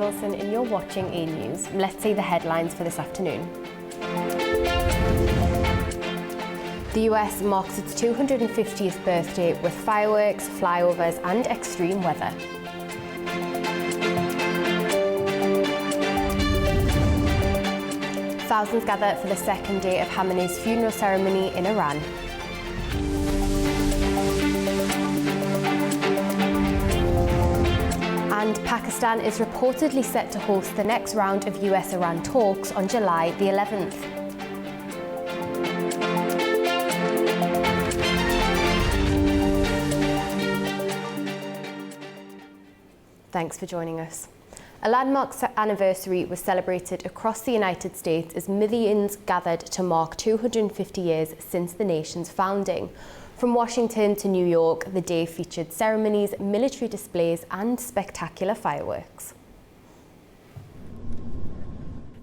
Wilson and you're watching A News. Let's see the headlines for this afternoon. The US marks its 250th birthday with fireworks, flyovers and extreme weather. Thousands gather for the second day of Khamenei's funeral ceremony in Iran. And Pakistan is reportedly set to host the next round of US-Iran talks on July the 11th. Thanks for joining us. A landmark anniversary was celebrated across the United States as millions gathered to mark 250 years since the nation's founding. From Washington to New York, the day featured ceremonies, military displays and spectacular fireworks.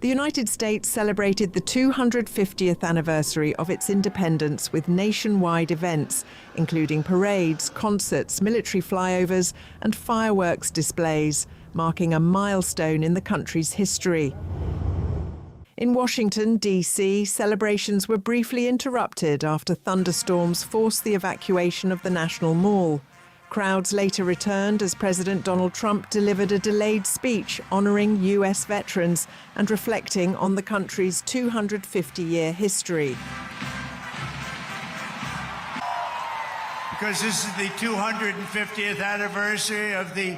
The United States celebrated the 250th anniversary of its independence with nationwide events, including parades, concerts, military flyovers and fireworks displays, marking a milestone in the country's history. In Washington, D.C., celebrations were briefly interrupted after thunderstorms forced the evacuation of the National Mall. Crowds later returned as President Donald Trump delivered a delayed speech honoring U.S. veterans and reflecting on the country's 250-year history. Because this is the 250th anniversary of the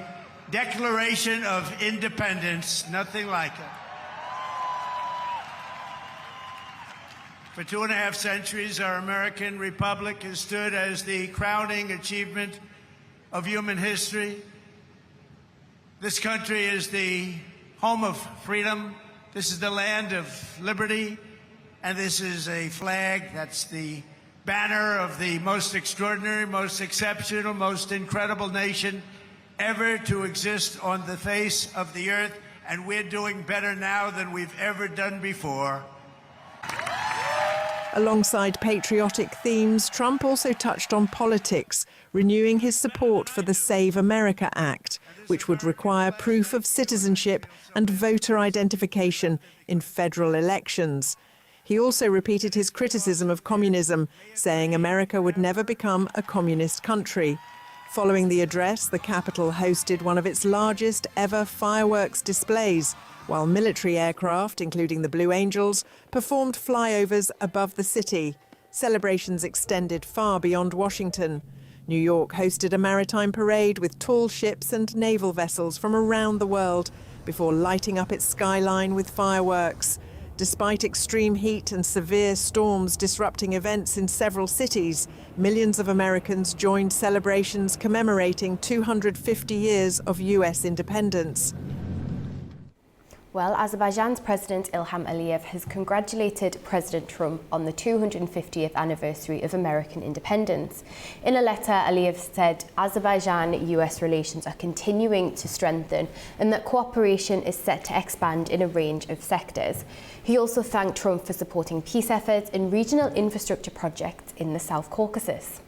Declaration of Independence, nothing like it. For 2.5 centuries, our American Republic has stood as the crowning achievement of human history. This country is the home of freedom. This is the land of liberty. And this is a flag that's the banner of the most extraordinary, most exceptional, most incredible nation ever to exist on the face of the earth. And we're doing better now than we've ever done before. Alongside patriotic themes, Trump also touched on politics, renewing his support for the Save America Act, which would require proof of citizenship and voter identification in federal elections. He also repeated his criticism of communism, saying America would never become a communist country. Following the address, the Capitol hosted one of its largest ever fireworks displays, while military aircraft, including the Blue Angels, performed flyovers above the city. Celebrations extended far beyond Washington. New York hosted a maritime parade with tall ships and naval vessels from around the world before lighting up its skyline with fireworks. Despite extreme heat and severe storms disrupting events in several cities, millions of Americans joined celebrations commemorating 250 years of US independence. Well, Azerbaijan's President Ilham Aliyev has congratulated President Trump on the 250th anniversary of American independence. In a letter, Aliyev said Azerbaijan-US relations are continuing to strengthen and that cooperation is set to expand in a range of sectors. He also thanked Trump for supporting peace efforts and regional infrastructure projects in the South Caucasus.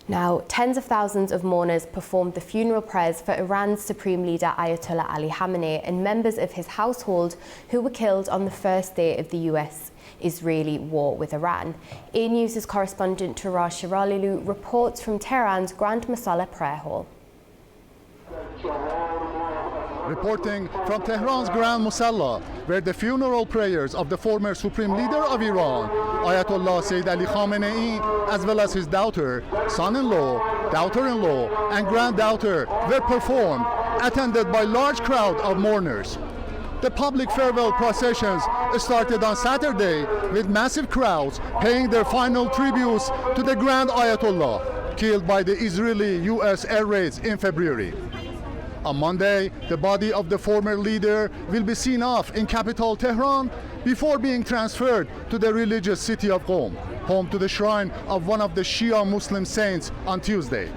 Now, tens of thousands of mourners performed the funeral prayers for Iran's Supreme Leader Ayatollah Ali Khamenei and members of his household who were killed on the first day of the US-Israeli war with Iran. A News' correspondent Taraz Shiralilu reports from Tehran's Grand Masala Prayer Hall. Reporting from Tehran's Grand Musalla, where the funeral prayers of the former Supreme Leader of Iran, Ayatollah Sayyid Ali Khamenei, as well as his daughter, son-in-law, daughter-in-law, and granddaughter were performed, attended by large crowd of mourners. The public farewell processions started on Saturday with massive crowds paying their final tributes to the Grand Ayatollah, killed by the Israeli-US air raids in February. On Monday, the body of the former leader will be seen off in capital Tehran before being transferred to the religious city of Qom, home to the shrine of one of the Shia Muslim saints on Tuesday.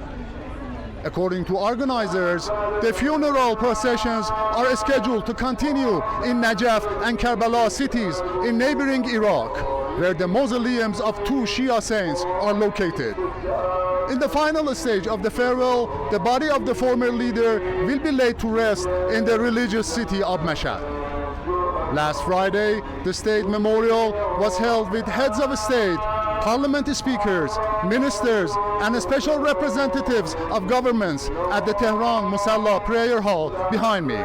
According to organizers, the funeral processions are scheduled to continue in Najaf and Karbala cities in neighboring Iraq, where the mausoleums of two Shia saints are located. In the final stage of the farewell, the body of the former leader will be laid to rest in the religious city of Mashhad. Last Friday, the state memorial was held with heads of state, parliament speakers, ministers, and special representatives of governments at the Tehran Musalla prayer hall behind me.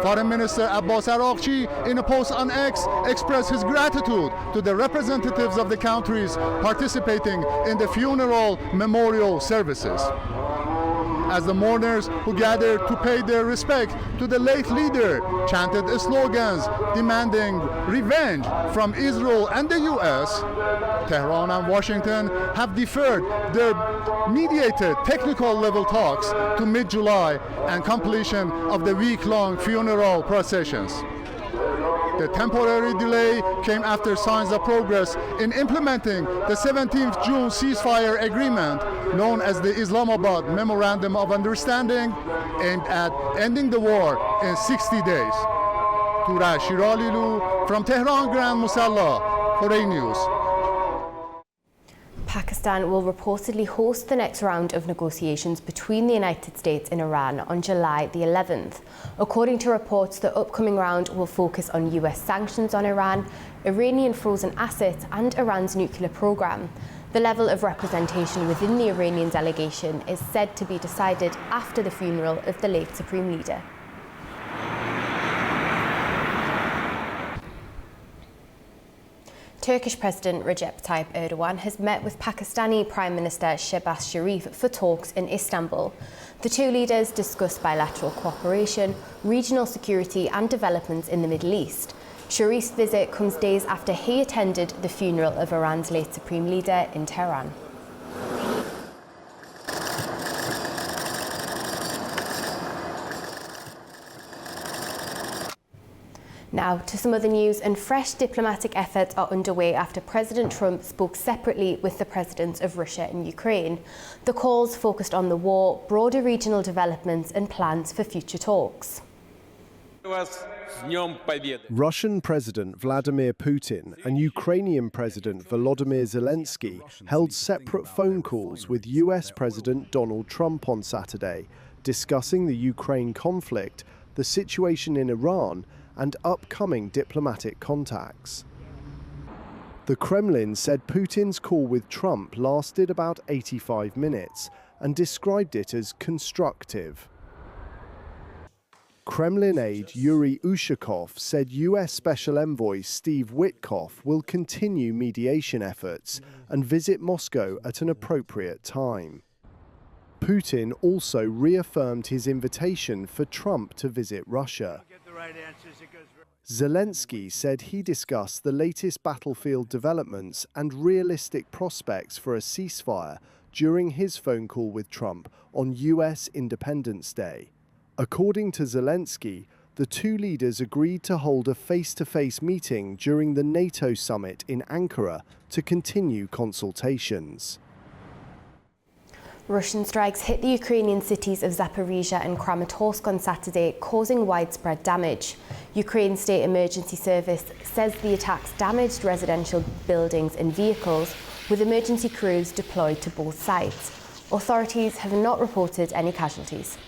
Foreign Minister Abbas Araghchi, in a post on X, expressed his gratitude to the representatives of the countries participating in the funeral memorial services. As the mourners who gathered to pay their respect to the late leader chanted slogans demanding revenge from Israel and the US, Tehran and Washington have deferred their mediated technical level talks to mid-July and completion of the week-long funeral processions. The temporary delay came after signs of progress in implementing the 17th June ceasefire agreement known as the Islamabad Memorandum of Understanding aimed at ending the war in 60 days. Turaj Shiralilu from Tehran Grand Musalla for A News. Pakistan will reportedly host the next round of negotiations between the United States and Iran on July the 11th. According to reports, the upcoming round will focus on US sanctions on Iran, Iranian frozen assets, and Iran's nuclear program. The level of representation within the Iranian delegation is said to be decided after the funeral of the late Supreme Leader. Turkish President Recep Tayyip Erdogan has met with Pakistani Prime Minister Shehbaz Sharif for talks in Istanbul. The two leaders discussed bilateral cooperation, regional security and developments in the Middle East. Sharif's visit comes days after he attended the funeral of Iran's late Supreme Leader in Tehran. Now to some other news, and fresh diplomatic efforts are underway after President Trump spoke separately with the presidents of Russia and Ukraine. The calls focused on the war, broader regional developments and plans for future talks. Russian President Vladimir Putin and Ukrainian President Volodymyr Zelensky held separate phone calls with US President Donald Trump on Saturday, discussing the Ukraine conflict, the situation in Iran, and upcoming diplomatic contacts. The Kremlin said Putin's call with Trump lasted about 85 minutes and described it as constructive. Kremlin aide Yuri Ushakov said US Special Envoy Steve Witkoff will continue mediation efforts and visit Moscow at an appropriate time. Putin also reaffirmed his invitation for Trump to visit Russia. Zelensky said he discussed the latest battlefield developments and realistic prospects for a ceasefire during his phone call with Trump on US Independence Day. According to Zelensky, the two leaders agreed to hold a face-to-face meeting during the NATO summit in Ankara to continue consultations. Russian strikes hit the Ukrainian cities of Zaporizhia and Kramatorsk on Saturday, causing widespread damage. Ukraine's State Emergency Service says the attacks damaged residential buildings and vehicles, with emergency crews deployed to both sites. Authorities have not reported any casualties.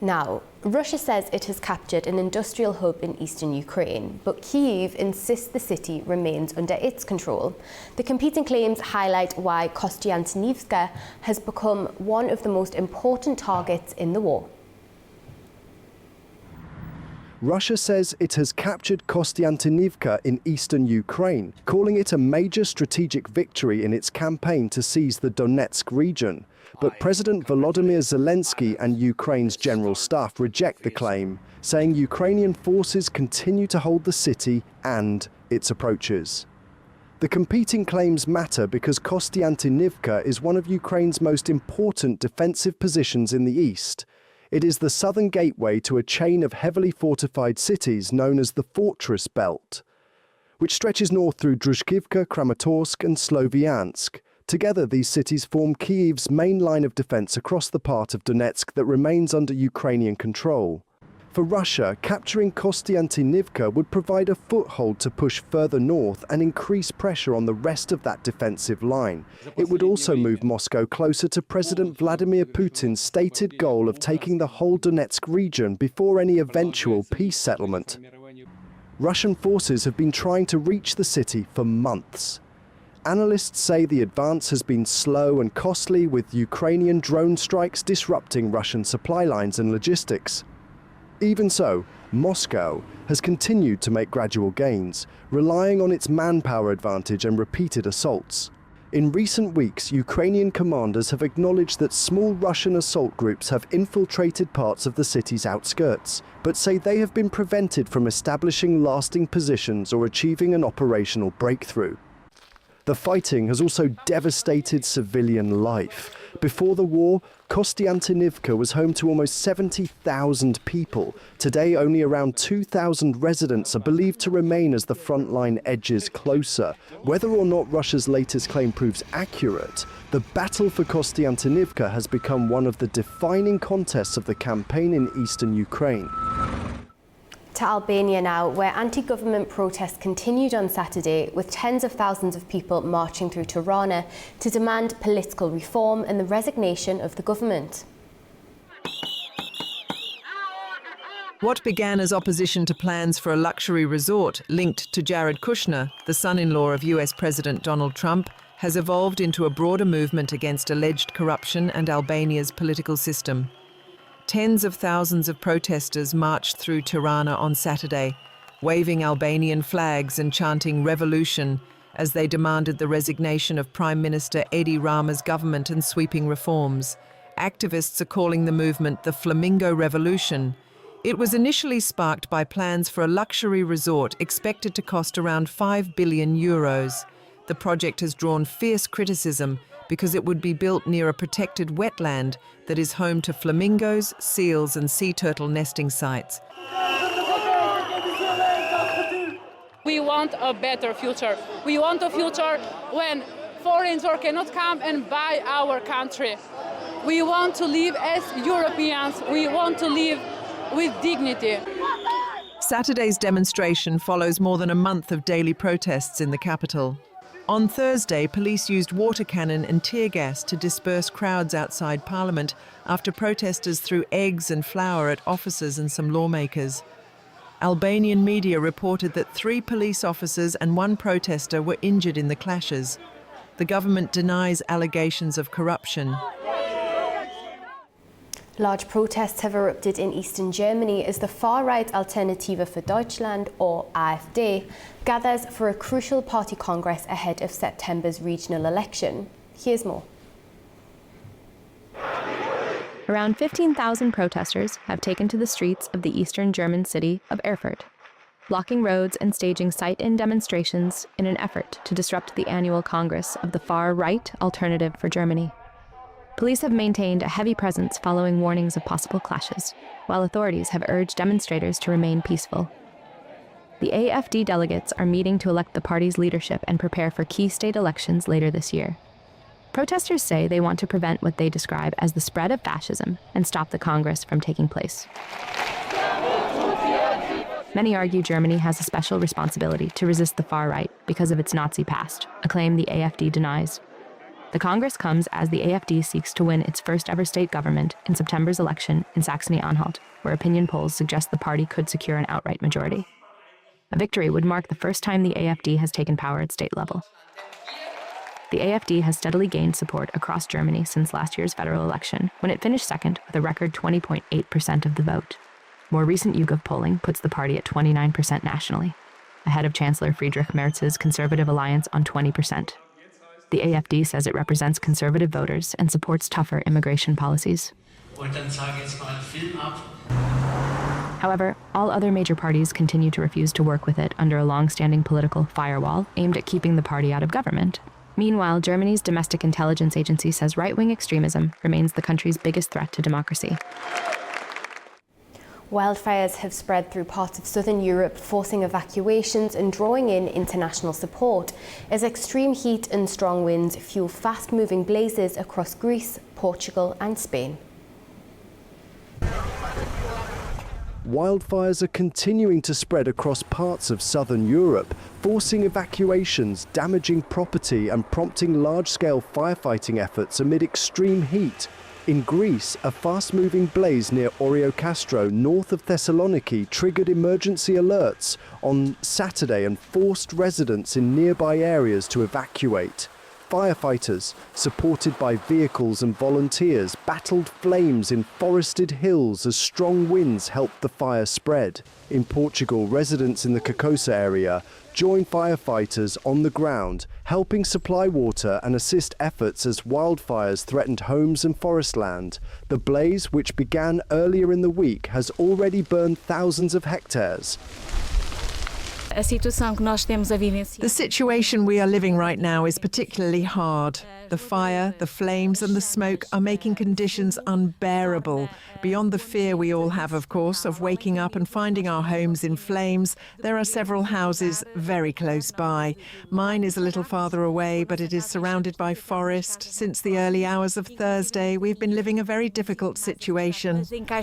Now, Russia says it has captured an industrial hub in eastern Ukraine, but Kyiv insists the city remains under its control. The competing claims highlight why Kostiantynivka has become one of the most important targets in the war. Russia says it has captured Kostiantynivka in eastern Ukraine, calling it a major strategic victory in its campaign to seize the Donetsk region. But President Volodymyr Zelensky and Ukraine's general staff reject the claim, saying Ukrainian forces continue to hold the city and its approaches. The competing claims matter because Kostiantynivka is one of Ukraine's most important defensive positions in the east. It is the southern gateway to a chain of heavily fortified cities known as the Fortress Belt, which stretches north through Druzhkivka, Kramatorsk and Sloviansk. Together, these cities form Kyiv's main line of defense across the part of Donetsk that remains under Ukrainian control. For Russia, capturing Kostiantynivka would provide a foothold to push further north and increase pressure on the rest of that defensive line. It would also move Moscow closer to President Vladimir Putin's stated goal of taking the whole Donetsk region before any eventual peace settlement. Russian forces have been trying to reach the city for months. Analysts say the advance has been slow and costly, with Ukrainian drone strikes disrupting Russian supply lines and logistics. Even so, Moscow has continued to make gradual gains, relying on its manpower advantage and repeated assaults. In recent weeks, Ukrainian commanders have acknowledged that small Russian assault groups have infiltrated parts of the city's outskirts, but say they have been prevented from establishing lasting positions or achieving an operational breakthrough. The fighting has also devastated civilian life. Before the war, Kostiantynivka was home to almost 70,000 people. Today, only around 2,000 residents are believed to remain as the front line edges closer. Whether or not Russia's latest claim proves accurate, the battle for Kostiantynivka has become one of the defining contests of the campaign in eastern Ukraine. To Albania now, where anti-government protests continued on Saturday, with tens of thousands of people marching through Tirana to demand political reform and the resignation of the government. What began as opposition to plans for a luxury resort linked to Jared Kushner, the son-in-law of US President Donald Trump, has evolved into a broader movement against alleged corruption and Albania's political system. Tens of thousands of protesters marched through Tirana on Saturday, waving Albanian flags and chanting "Revolution" as they demanded the resignation of Prime Minister Edi Rama's government and sweeping reforms. Activists are calling the movement the Flamingo Revolution. It was initially sparked by plans for a luxury resort expected to cost around €5 billion. The project has drawn fierce criticism because it would be built near a protected wetland that is home to flamingos, seals and sea turtle nesting sites. We want a better future. We want a future when foreigners cannot come and buy our country. We want to live as Europeans. We want to live with dignity. Saturday's demonstration follows more than a month of daily protests in the capital. On Thursday, police used water cannon and tear gas to disperse crowds outside Parliament after protesters threw eggs and flour at officers and some lawmakers. Albanian media reported that 3 police officers and 1 protester were injured in the clashes. The government denies allegations of corruption. Large protests have erupted in eastern Germany as the far-right Alternative für Deutschland, or AfD, gathers for a crucial party congress ahead of September's regional election. Here's more. Around 15,000 protesters have taken to the streets of the eastern German city of Erfurt, blocking roads and staging sit-in demonstrations in an effort to disrupt the annual congress of the far-right Alternative for Germany. Police have maintained a heavy presence following warnings of possible clashes, while authorities have urged demonstrators to remain peaceful. The AfD delegates are meeting to elect the party's leadership and prepare for key state elections later this year. Protesters say they want to prevent what they describe as the spread of fascism and stop the Congress from taking place. Many argue Germany has a special responsibility to resist the far right because of its Nazi past, a claim the AfD denies. The Congress comes as the AfD seeks to win its first ever state government in September's election in Saxony-Anhalt, where opinion polls suggest the party could secure an outright majority. A victory would mark the first time the AfD has taken power at state level. The AfD has steadily gained support across Germany since last year's federal election, when it finished second with a record 20.8% of the vote. More recent YouGov polling puts the party at 29% nationally, ahead of Chancellor Friedrich Merz's Conservative Alliance on 20%. The AfD says it represents conservative voters and supports tougher immigration policies. However, all other major parties continue to refuse to work with it under a long-standing political firewall aimed at keeping the party out of government. Meanwhile, Germany's domestic intelligence agency says right-wing extremism remains the country's biggest threat to democracy. Wildfires have spread through parts of southern Europe, forcing evacuations and drawing in international support as extreme heat and strong winds fuel fast-moving blazes across Greece, Portugal and Spain. wildfires are continuing to spread across parts of southern Europe, forcing evacuations, damaging property and prompting large-scale firefighting efforts amid extreme heat. In Greece, a fast-moving blaze near Oreokastro, north of Thessaloniki, triggered emergency alerts on Saturday and forced residents in nearby areas to evacuate. Firefighters, supported by vehicles and volunteers, battled flames in forested hills as strong winds helped the fire spread. In Portugal, residents in the Carcosa area joined firefighters on the ground, helping supply water and assist efforts as wildfires threatened homes and forest land. The blaze, which began earlier in the week, has already burned thousands of hectares. The situation we are living right now is particularly hard. The fire, the flames and the smoke are making conditions unbearable. Beyond the fear we all have, of course, of waking up and finding our homes in flames, there are several houses very close by. Mine is a little farther away, but it is surrounded by forest. Since the early hours of Thursday, we've been living a very difficult situation. Further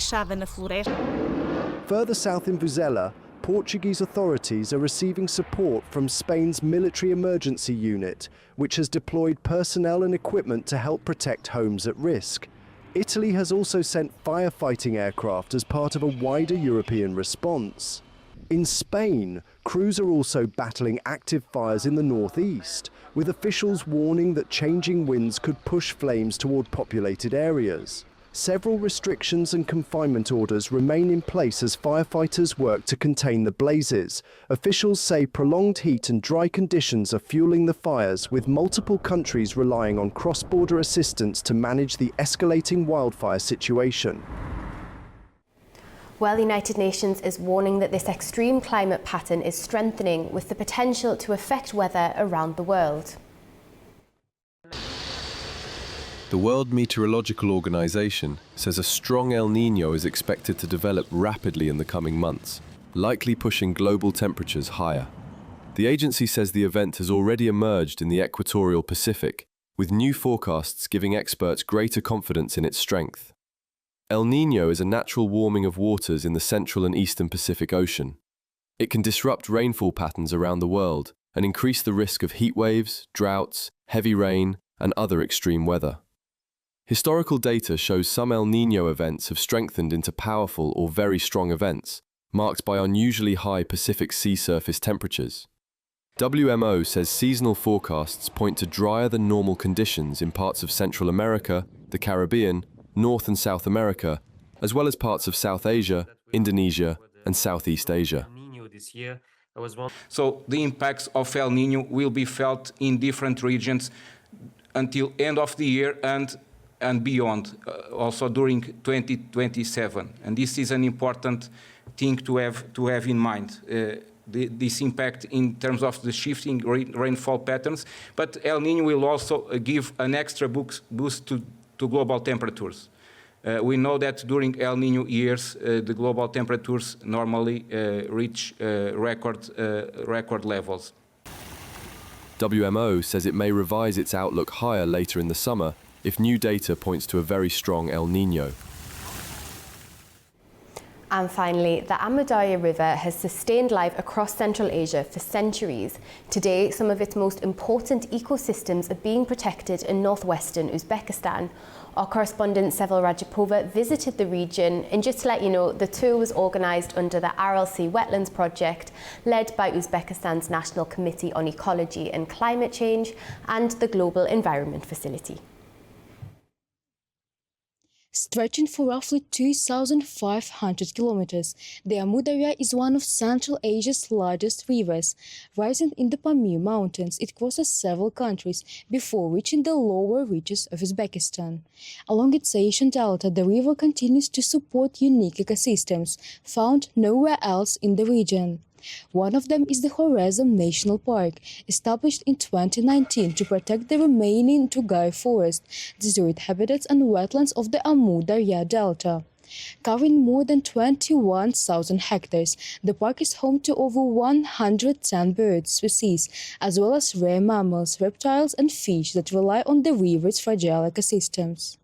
south in Vizela, Portuguese authorities are receiving support from Spain's military emergency unit, which has deployed personnel and equipment to help protect homes at risk. Italy has also sent firefighting aircraft as part of a wider European response. In Spain, crews are also battling active fires in the northeast, with officials warning that changing winds could push flames toward populated areas. Several restrictions and confinement orders remain in place as firefighters work to contain the blazes. Officials say prolonged heat and dry conditions are fueling the fires, with multiple countries relying on cross-border assistance to manage the escalating wildfire situation. Well, the United Nations is warning that this extreme climate pattern is strengthening, with the potential to affect weather around the world. The World Meteorological Organization says a strong El Niño is expected to develop rapidly in the coming months, likely pushing global temperatures higher. The agency says the event has already emerged in the equatorial Pacific, with new forecasts giving experts greater confidence in its strength. El Niño is a natural warming of waters in the central and eastern Pacific Ocean. It can disrupt rainfall patterns around the world and increase the risk of heat waves, droughts, heavy rain, and other extreme weather. Historical data shows some El Niño events have strengthened into powerful or very strong events, marked by unusually high Pacific sea surface temperatures. WMO says seasonal forecasts point to drier than normal conditions in parts of Central America, the Caribbean, North and South America, as well as parts of South Asia, Indonesia, and Southeast Asia. So the impacts of El Niño will be felt in different regions until end of the year and beyond, also during 2027. And this is an important thing to have in mind, this impact in terms of the shifting rainfall patterns. But El Niño will also give an extra boost to global temperatures. We know that during El Niño years, the global temperatures normally reach record levels. WMO says it may revise its outlook higher later in the summer if new data points to a very strong El Niño. And finally, the Amu Darya River has sustained life across Central Asia for centuries. Today, some of its most important ecosystems are being protected in northwestern Uzbekistan. Our correspondent Sevil Rajapova visited the region, and just to let you know, the tour was organised under the RLC Wetlands Project, led by Uzbekistan's National Committee on Ecology and Climate Change and the Global Environment Facility. Stretching for roughly 2,500 kilometers, the Amu Darya is one of Central Asia's largest rivers. Rising in the Pamir Mountains, it crosses several countries before reaching the lower reaches of Uzbekistan. Along its Asian delta, the river continues to support unique ecosystems found nowhere else in the region. One of them is the Khorezm National Park, established in 2019 to protect the remaining Tugay forest, desert habitats and wetlands of the Amu Darya Delta. Covering more than 21,000 hectares, the park is home to over 110 bird species, as well as rare mammals, reptiles and fish that rely on the river's fragile ecosystems.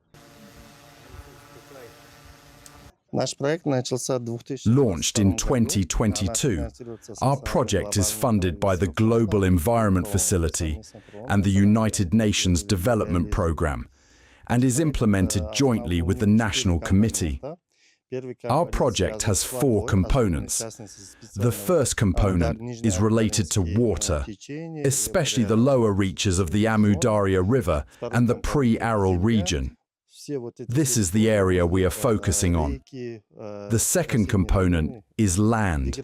Launched in 2022, our project is funded by the Global Environment Facility and the United Nations Development Programme and is implemented jointly with the National Committee. Our project has 4 components. The first component is related to water, especially the lower reaches of the Amu Darya River and the pre-Aral region. This is the area we are focusing on. The second component is land.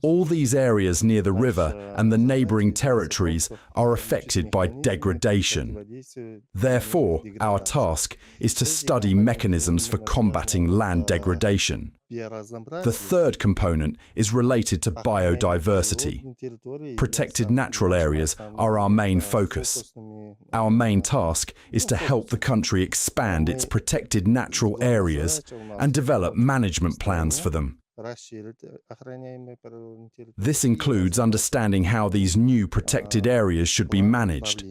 All these areas near the river and the neighbouring territories are affected by degradation. Therefore, our task is to study mechanisms for combating land degradation. The third component is related to biodiversity. Protected natural areas are our main focus. Our main task is to help the country expand its protected natural areas and develop management plans for them. This includes understanding how these new protected areas should be managed.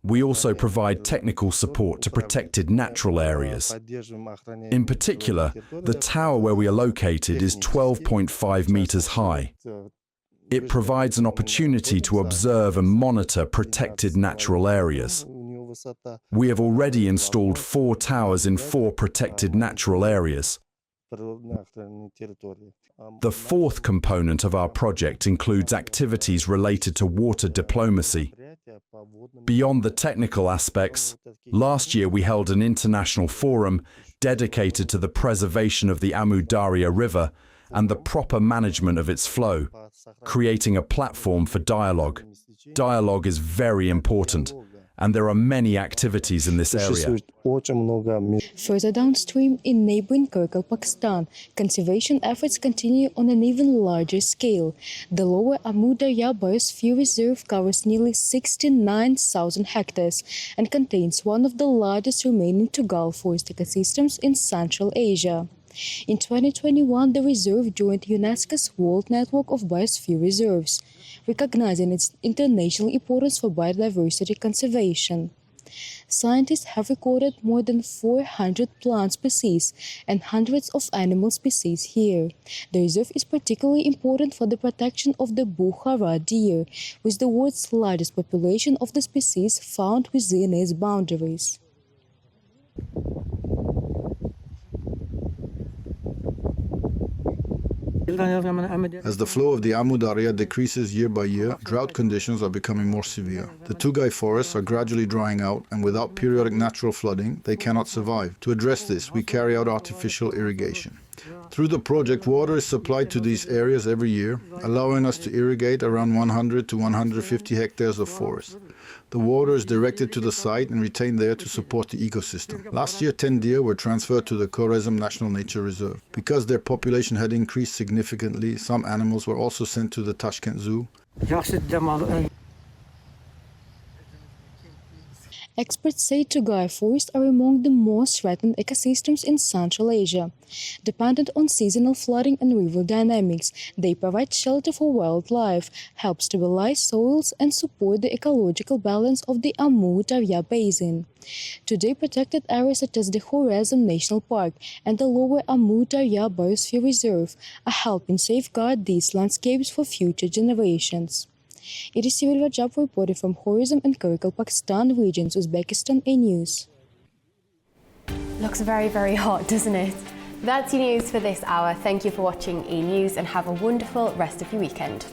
We also provide technical support to protected natural areas. In particular, the tower where we are located is 12.5 meters high. It provides an opportunity to observe and monitor protected natural areas. We have already installed 4 towers in 4 protected natural areas. The fourth component of our project includes activities related to water diplomacy. Beyond the technical aspects, last year we held an international forum dedicated to the preservation of the Amu Darya River and the proper management of its flow, creating a platform for dialogue. Dialogue is very important, and there are many activities in this area. Further downstream in neighboring Kirkuk, Pakistan, conservation efforts continue on an even larger scale. The lower Amu Darya Biosphere Reserve covers nearly 69,000 hectares and contains one of the largest remaining Tugal forest ecosystems in Central Asia. In 2021, the reserve joined UNESCO's World Network of Biosphere Reserves, recognizing its international importance for biodiversity conservation. Scientists have recorded more than 400 plant species and hundreds of animal species here. The reserve is particularly important for the protection of the Bukhara deer, with the world's largest population of the species found within its boundaries. As the flow of the Amu Darya decreases year by year, drought conditions are becoming more severe. The Tugai forests are gradually drying out, and without periodic natural flooding, they cannot survive. To address this, we carry out artificial irrigation. Through the project, water is supplied to these areas every year, allowing us to irrigate around 100 to 150 hectares of forest. The water is directed to the site and retained there to support the ecosystem. Last year, 10 deer were transferred to the Khorezm National Nature Reserve. Because their population had increased significantly, some animals were also sent to the Tashkent Zoo. Experts say Tugai forests are among the most threatened ecosystems in Central Asia. Dependent on seasonal flooding and river dynamics, they provide shelter for wildlife, help stabilize soils, and support the ecological balance of the Amu Darya Basin. Today, protected areas such as the Khorezm National Park and the lower Amu Darya Biosphere Reserve are helping safeguard these landscapes for future generations. It is Cyril Rajab reporting from Khorezm and Kirkuk, Pakistan regions, Uzbekistan A News. Looks very, very hot, doesn't it? That's your news for this hour. Thank you for watching E News and have a wonderful rest of your weekend.